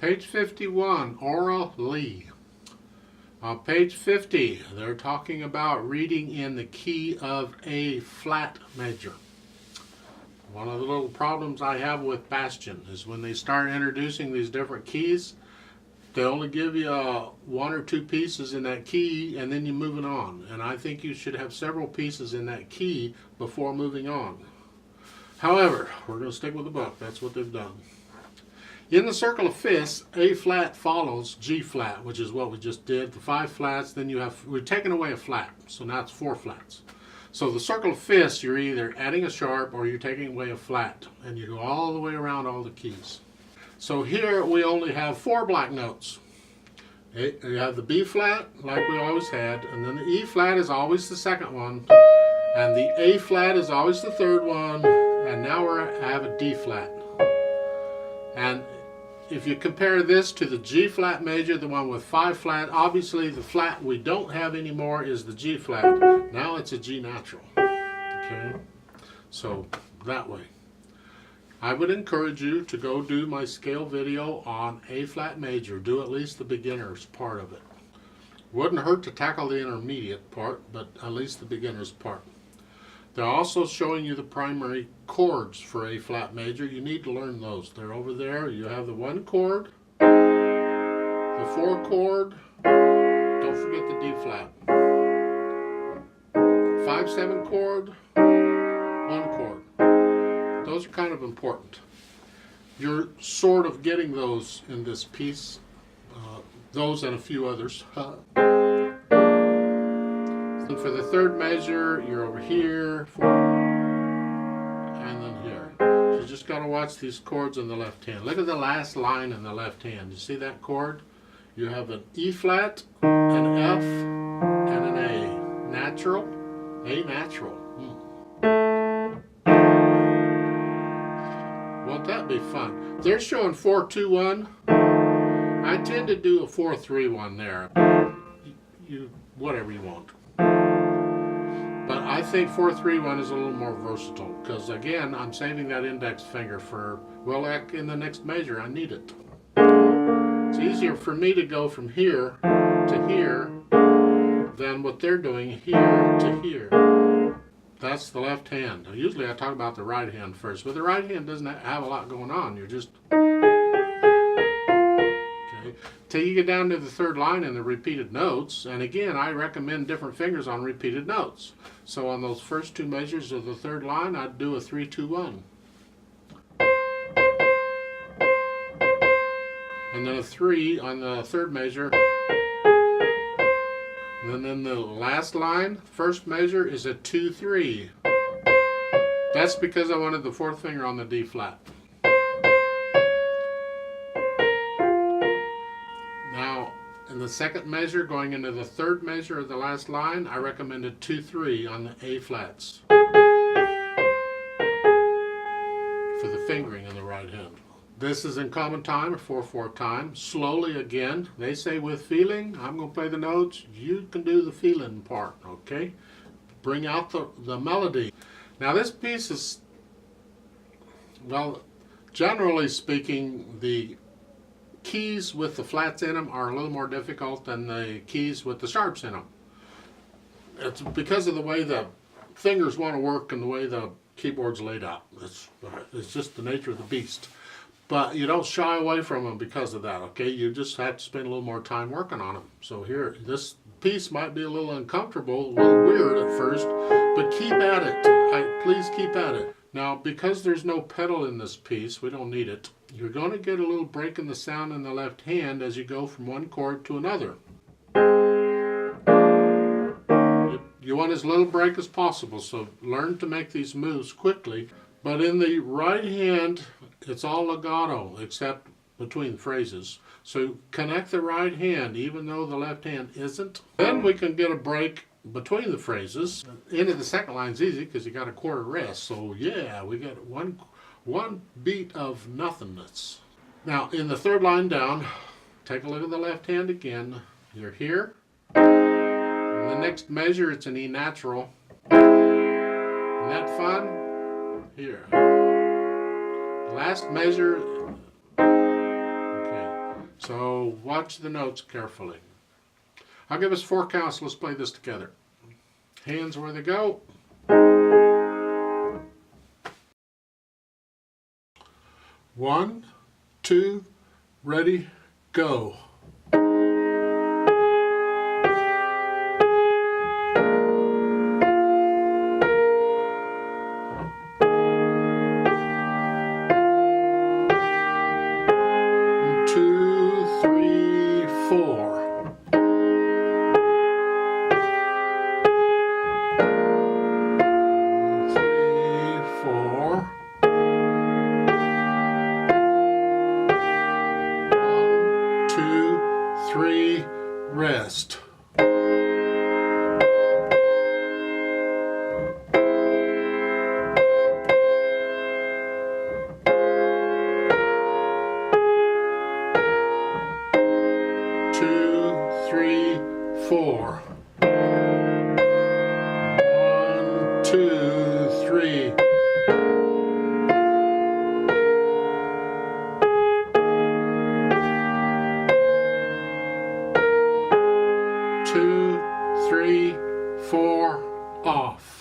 Page 51, Aura Lee. On page 50, they're talking about reading in the key of A flat major. One of the little problems I have with Bastien is when they start introducing these different keys, they only give you one or two pieces in that key and then you're moving on. And I think you should have several pieces in that key before moving on. However, we're going to stick with the book. That's what they've done. In the circle of fifths, A flat follows G flat, which is what we just did. The 5 flats, then we're taking away a flat. So now it's 4 flats. So the circle of fifths, you're either adding a sharp or you're taking away a flat. And you go all the way around all the keys. So here we only have 4 black notes. You have the B flat, like we always had, and then the E flat is always the second one, and the A flat is always the third one, and now I have a D flat. And if you compare this to the G flat major, the one with 5 flat, obviously the flat we don't have anymore is the G flat. Now it's a G natural. Okay, so that way. I would encourage you to go do my scale video on A flat major. Do at least the beginner's part of it. Wouldn't hurt to tackle the intermediate part, but at least the beginner's part. They're also showing you the primary chords for A flat major. You need to learn those. They're over there. You have the 1 chord, the 4 chord, don't forget the D flat, 5/7 chord, 1 chord. Those are kind of important. You're sort of getting those in this piece, those and a few others. And for the third measure, you're over here, and then here. So you just got to watch these chords in the left hand. Look at the last line in the left hand. You see that chord? You have an E flat, an F, and an A. Natural, A natural. Won't that be fun? They're showing 4-2-1. I tend to do a 4-3-1 there. Whatever you want. But I think 4-3-1 is a little more versatile because, again, I'm saving that index finger for, well, in the next measure, I need it. It's easier for me to go from here to here than what they're doing here to here. That's the left hand. Usually I talk about the right hand first, but the right hand doesn't have a lot going on. You're just... Okay. Till you get down to the third line in the repeated notes, and again, I recommend different fingers on repeated notes. So on those first 2 measures of the third line, I'd do a 3-2-1. And then a 3 on the third measure. And then the last line, first measure, is a 2-3. That's because I wanted the 4th finger on the D flat. Now, in the second measure, going into the third measure of the last line, I recommended 2-3 on the A flats for the fingering in the right hand. This is in common time, or 4/4 time. Slowly again. They say with feeling. I'm going to play the notes. You can do the feeling part, okay? Bring out the melody. Now this piece is, well, generally speaking, the keys with the flats in them are a little more difficult than the keys with the sharps in them. It's because of the way the fingers want to work and the way the keyboard's laid out. It's just the nature of the beast. But you don't shy away from them because of that, okay? You just have to spend a little more time working on them. So here, this piece might be a little uncomfortable, a little weird at first, but keep at it. Please keep at it. Now, because there's no pedal in this piece, we don't need it. You're going to get a little break in the sound in the left hand as you go from one chord to another. You want as little break as possible, so learn to make these moves quickly. But in the right hand, it's all legato, except between phrases. So connect the right hand, even though the left hand isn't. Then we can get a break between the phrases. Into the second line's easy because you got a quarter rest. So yeah, we got one beat of nothingness. Now in the third line down, take a look at the left hand again. You're here. In the next measure, it's an E natural. Isn't that fun? Here. Last measure. Okay. So watch the notes carefully. I'll give us 4 counts. Let's play this together. Hands where they go. 1, 2, ready, go. 2, 3, 4. 3, rest. 2, 3, 4. 1, 2, 3. 2, 3, 4, off.